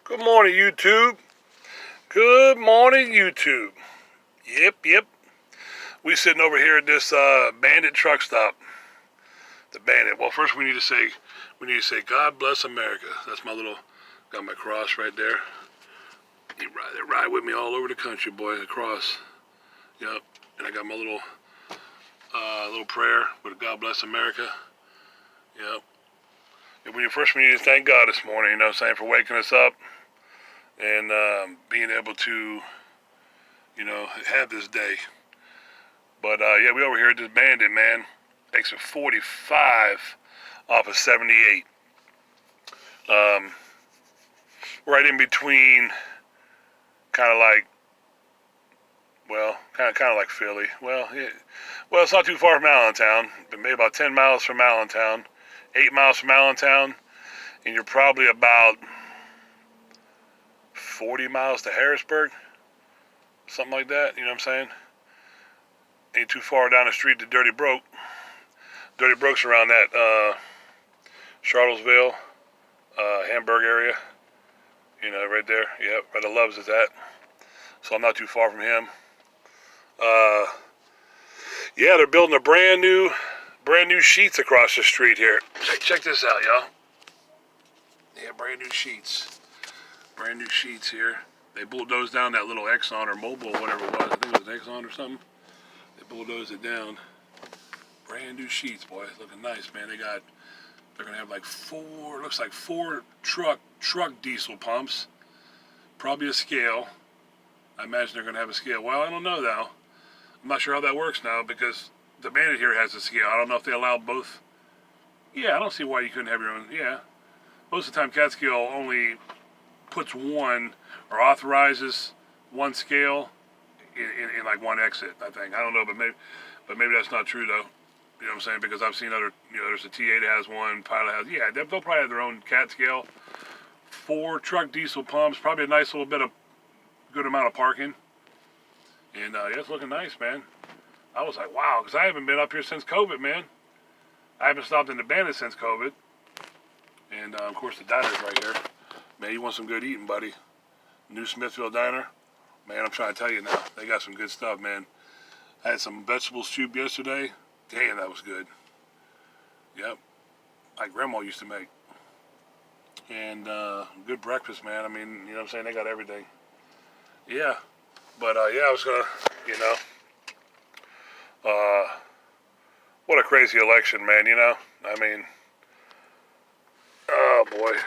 Good morning, YouTube. Good morning, YouTube. Yep. We sitting over here at this Bandit truck stop. The Bandit. Well, first we need to say God bless America. That's got my cross right there. They ride with me all over the country, boy. The cross. Yep. And I got my little prayer with God bless America. Yep. And we need to thank God this morning. You know what I'm saying, for waking us up and being able to, have this day. But yeah, we over here at this Bandit, man. Exit 45 off of 78. Right in between, kind of like Philly. Well, it's not too far from Allentown, but maybe about 10 miles from Allentown, 8 miles from Allentown, and you're probably about 40 miles to Harrisburg, something like that, you know what I'm saying? Ain't too far down the street to Dirty Broke. Dirty Broke's around that Charlottesville, Hamburg area, right there. Yep, where the Loves is at. So I'm not too far from him. Yeah, they're building a brand new sheets across the street here. Check this out, y'all. Yeah, brand new sheets. Brand new sheets here. They bulldozed down that little Exxon or Mobil, whatever it was. I think it was Exxon or something. They bulldozed it down. Brand new sheets, boy. Looking nice, man. They're gonna have four truck diesel pumps. Probably a scale. I imagine they're gonna have a scale. Well, I don't know though. I'm not sure how that works now because the Bandit here has a scale. I don't know if they allow both. Yeah, I don't see why you couldn't have your own. Yeah. Most of the time, Catskill only puts one or authorizes one scale in like one exit, I think. I don't know, but maybe that's not true though. You know what I'm saying? Because I've seen other, there's a T8 has one, Pilot has, yeah, they'll probably have their own cat scale. 4 truck diesel pumps, probably a nice little good amount of parking. And yeah, it's looking nice, man. I was like, wow, because I haven't been up here since COVID, man. I haven't stopped in the Bandit since COVID. And of course the diner's right here. Man, you want some good eating, buddy? New Smithfield Diner. Man, I'm trying to tell you now, they got some good stuff, man. I had some vegetable soup yesterday. Damn, that was good. Yep. Like Grandma used to make. And good breakfast, man. I mean, you know what I'm saying? They got everything. Yeah. But yeah, I was gonna, what a crazy election, man, I mean, oh boy.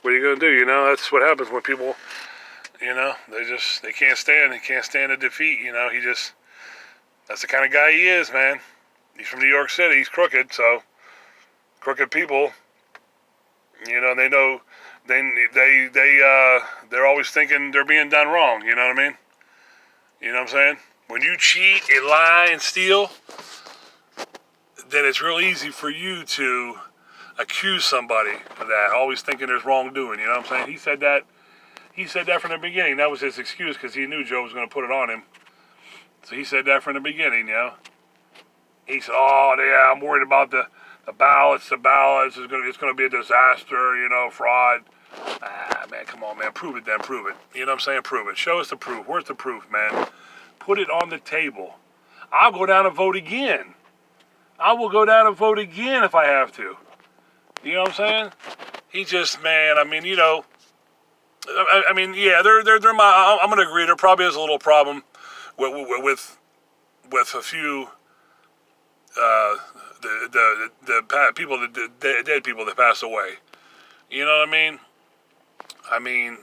What are you gonna do, That's what happens when people, they can't stand the defeat, that's the kind of guy he is, man. He's from New York City. He's crooked, so crooked people, they know they're always thinking they're being done wrong. You know what I mean? You know what I'm saying? When you cheat and lie and steal, then it's real easy for you to accuse somebody of that, always thinking there's wrongdoing. You know what I'm saying? He said that from the beginning. That was his excuse because he knew Joe was going to put it on him. So he said that from the beginning, He said, oh, yeah, I'm worried about the ballots. It's going to be a disaster, fraud. Ah, man, come on, man. Prove it then. Prove it. You know what I'm saying? Prove it. Show us the proof. Where's the proof, man? Put it on the table. I'll go down and vote again. I will go down and vote again if I have to. You know what I'm saying? He just, man, I mean, yeah, they're I'm going to agree. There probably is a little problem with a few the people, the dead people that passed away. You know what I mean?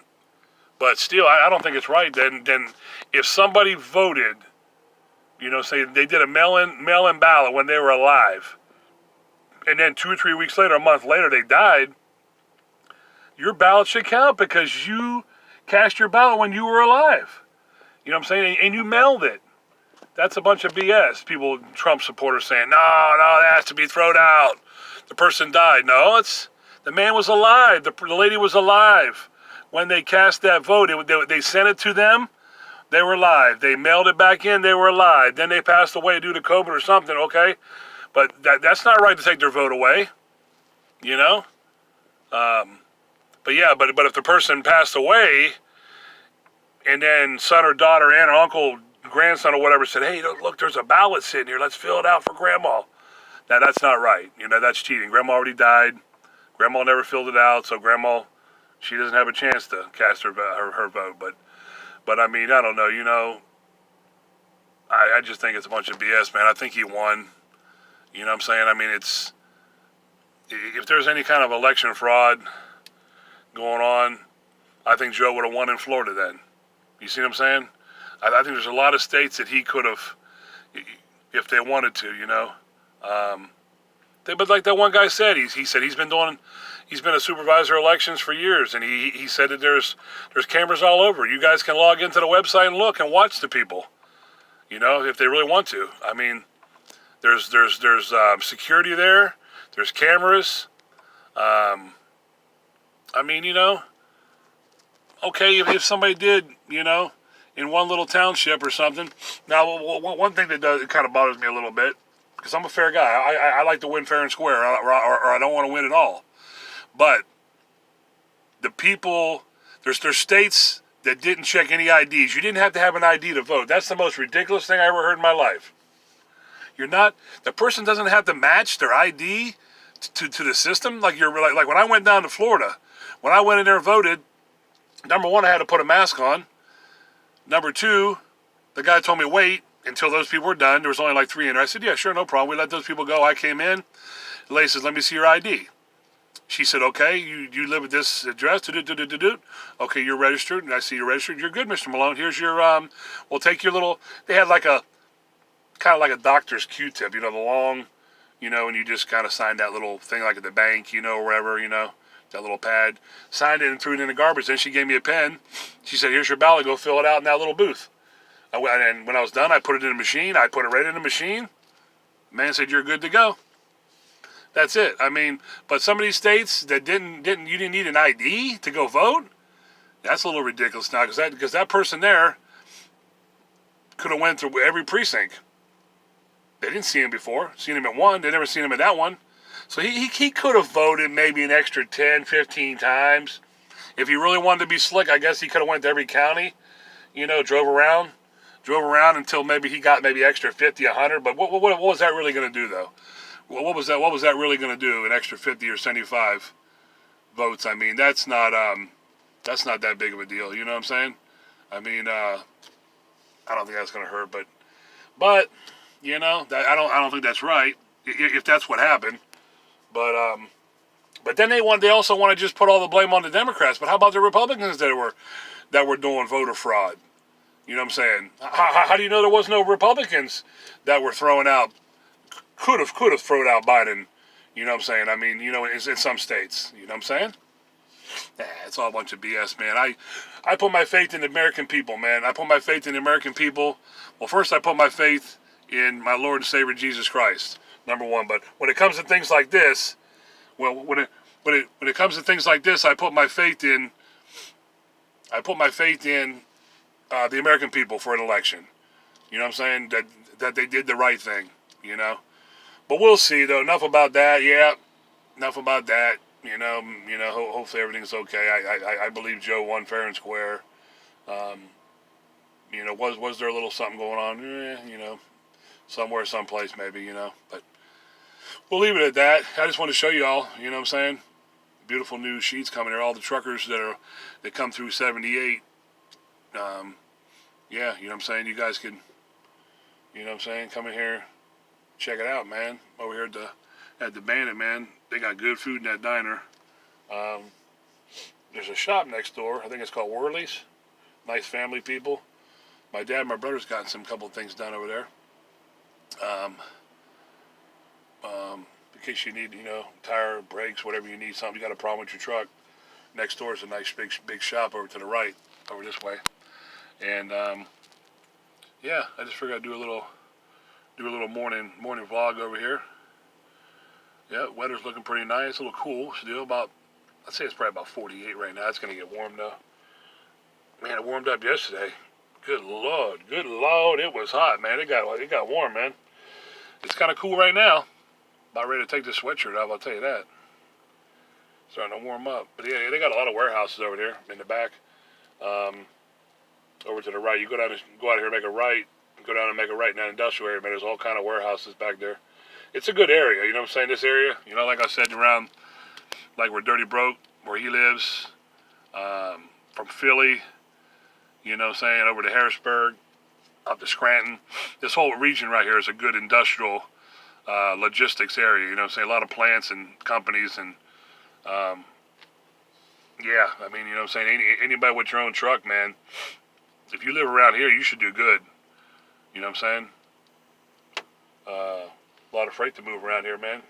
But still, I don't think it's right. Then if somebody voted, say they did a mail-in ballot when they were alive, and then 2 or 3 weeks later, a month later, they died, your ballot should count because you cast your ballot when you were alive. You know what I'm saying? And you mailed it. That's a bunch of BS. People, Trump supporters saying, no, that has to be thrown out. The person died. No, the man was alive. The lady was alive. When they cast that vote, they sent it to them. They were alive. They mailed it back in. They were alive. Then they passed away due to COVID or something, okay? But that's not right to take their vote away, But But yeah, but if the person passed away, and then son or daughter, aunt or uncle, grandson or whatever said, hey, look, there's a ballot sitting here. Let's fill it out for grandma. Now, that's not right. That's cheating. Grandma already died. Grandma never filled it out, so grandma, she doesn't have a chance to cast her vote. But I mean, I don't know. I just think it's a bunch of BS, man. I think he won. You know what I'm saying? I mean, if there's any kind of election fraud going on, I think Joe would have won in Florida then. You see what I'm saying? I think there's a lot of states that he could have, if they wanted to, but like that one guy said, he said he's been a supervisor of elections for years, and he said that there's cameras all over. You guys can log into the website and look and watch the people, if they really want to. I mean, there's security there. There's cameras. I mean, okay, if somebody did, in one little township or something. Now, one thing that it kind of bothers me a little bit, because I'm a fair guy. I like to win fair and square, or I don't want to win at all. But the people, there's states that didn't check any IDs. You didn't have to have an ID to vote. That's the most ridiculous thing I ever heard in my life. The person doesn't have to match their ID to the system. Like when I went down to Florida, when I went in there and voted, number one, I had to put a mask on. Number two, the guy told me wait until those people were done. There was only like 3 in there. I said, yeah, sure, no problem. We let those people go. I came in. The lady says, let me see your ID. She said, okay, you live at this address. Okay, you're registered. And I see you're registered. You're good, Mr. Malone. Here's your, we'll take your little, they had like kind of like a doctor's Q-tip, the long, and you just kind of signed that little thing like at the bank, or wherever, that little pad. Signed it and threw it in the garbage. Then she gave me a pen. She said, here's your ballot. Go fill it out in that little booth. And when I was done, I put it in a machine. I put it right in the machine. Man said, you're good to go. That's it. I mean, but some of these states that you didn't need an ID to go vote, that's a little ridiculous now, because that person there could have went through every precinct. They didn't see him before. Seen him at one. They never seen him at that one. So he could have voted maybe an extra 10, 15 times. If he really wanted to be slick, I guess he could have went to every county, drove around until maybe he got maybe extra 50, 100. But what was that really going to do, though? What was that really going to do, an extra 50 or 75 votes? I mean, that's not that big of a deal. You know what I'm saying? I mean, I don't think that's going to hurt. But I don't think that's right, if that's what happened. But then they also want to just put all the blame on the Democrats. But how about the Republicans that were doing voter fraud? You know what I'm saying? How do you know there was no Republicans that were throwing out, could have thrown out Biden? You know what I'm saying? I mean, in some states. You know what I'm saying? It's all a bunch of BS, man. I put my faith in the American people, man. I put my faith in the American people. Well, first I put my faith in my Lord and Savior Jesus Christ, number one. But when it comes to things like this, when it comes to things like this, I put my faith in the American people for an election. You know what I'm saying? That they did the right thing. But we'll see, though. Enough about that. Yeah, enough about that. Hopefully everything's okay. I believe Joe won fair and square. Was there a little something going on? Somewhere, someplace maybe, but we'll leave it at that. I just want to show you all, you know what I'm saying? Beautiful new sheets coming here. All the truckers that come through 78. Yeah, you know what I'm saying? You guys can, come in here, check it out, man. Over here at the Bandit, man. They got good food in that diner. There's a shop next door. I think it's called Worley's. Nice family people. My dad and my brother's gotten couple of things done over there. In case you need, tire, brakes, whatever you need, something, you got a problem with your truck. Next door is a nice big shop over to the right, over this way. And yeah, I just figured I'd do a little morning vlog over here. Yeah, weather's looking pretty nice, a little cool still. I'd say it's probably about 48 right now. It's gonna get warm though. Man, it warmed up yesterday. Good Lord, it was hot, man. It got warm, man. It's kind of cool right now. About ready to take this sweatshirt off, I'll tell you that. Starting to warm up. But yeah, they got a lot of warehouses over there in the back. Over to the right, you go out here and make a right. Go down and make a right in that industrial area, man. There's all kind of warehouses back there. It's a good area, you know what I'm saying? This area, you know, like I said, around like where Dirty Broke, where he lives, from Philly, you know what I'm saying, over to Harrisburg, up to Scranton. This whole region right here is a good industrial logistics area, you know what I'm saying? A lot of plants and companies and yeah, I mean, you know what I'm saying? Anybody with your own truck, man, if you live around here, you should do good. You know what I'm saying? A lot of freight to move around here, man.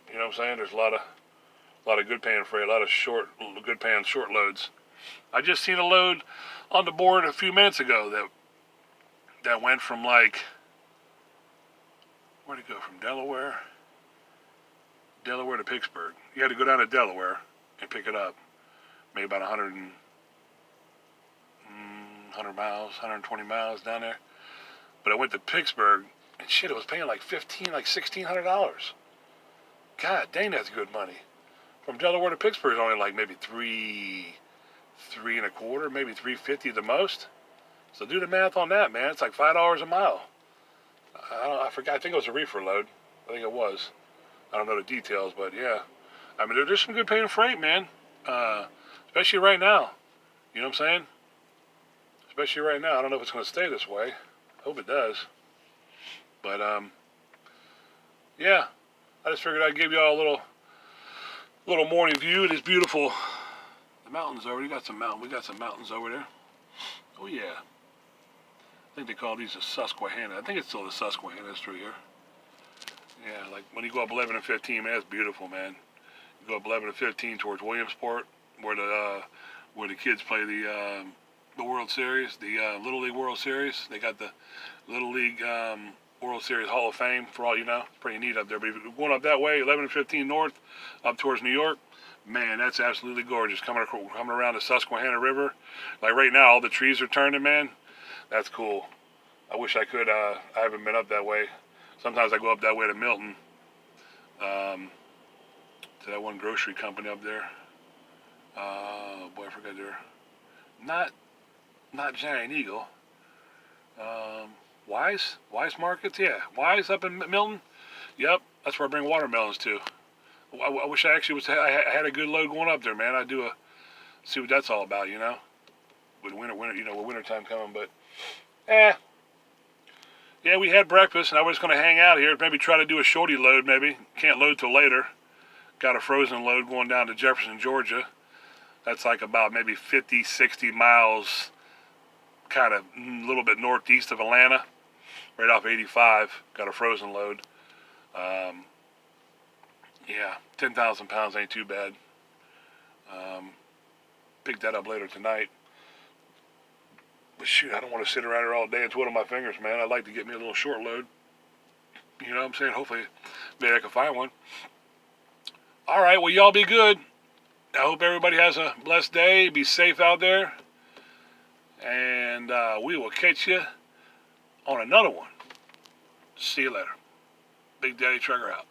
You know what I'm saying? There's a lot of good paying freight, a lot of good paying short loads. I just seen a load on the board a few minutes ago that went from like, where'd it go? From Delaware to Pittsburgh. You had to go down to Delaware and pick it up. Maybe about 100 miles, 120 miles down there. But I went to Pittsburgh, and shit, it was paying like $1,600. God dang, that's good money. From Delaware to Pittsburgh is only like maybe three and a quarter, maybe $3.50 the most. So do the math on that, man. It's like $5 a mile. I forgot. I think it was a reefer load. I think it was. I don't know the details, but yeah. I mean, there's some good paying freight, man. Especially right now. You know what I'm saying? Especially right now. I don't know if it's going to stay this way. Hope it does. But yeah. I just figured I'd give y'all a little morning view of this beautiful. The mountains over. We got some mountains over there. Oh yeah. I think they call these the Susquehanna. I think it's still the Susquehannas through here. Yeah, like when you go up 11 and 15, man, it's beautiful, man. You go up 11 and 15 towards Williamsport, where the kids play the World Series, the Little League World Series. They got the Little League World Series Hall of Fame, for all you know. Pretty neat up there. But if you're going up that way, 11 and 15 north, up towards New York, man, that's absolutely gorgeous. Coming around the Susquehanna River. Like right now, all the trees are turning, man. That's cool. I wish I could. I haven't been up that way. Sometimes I go up that way to Milton, to that one grocery company up there. Boy, I forgot their. Not Giant Eagle. Wise Markets, yeah. Wise up in Milton. Yep, that's where I bring watermelons to. I wish I actually I had a good load going up there, man. I'd see what that's all about, you know. With winter, you know, with wintertime coming, but yeah, we had breakfast, and I was going to hang out here. Maybe try to do a shorty load, maybe. Can't load till later. Got a frozen load going down to Jefferson, Georgia. That's like about maybe 50, 60 miles, kind of a little bit northeast of Atlanta, right off 85. Got a frozen load. Yeah, 10,000 pounds ain't too bad. Pick that up later tonight. But shoot, I don't want to sit around here all day and twiddle my fingers, man. I'd like to get me a little short load. You know what I'm saying? Hopefully, maybe I can find one. All right, well, y'all be good. I hope everybody has a blessed day. Be safe out there. And we will catch you on another one. See you later. Big Daddy Trucker out.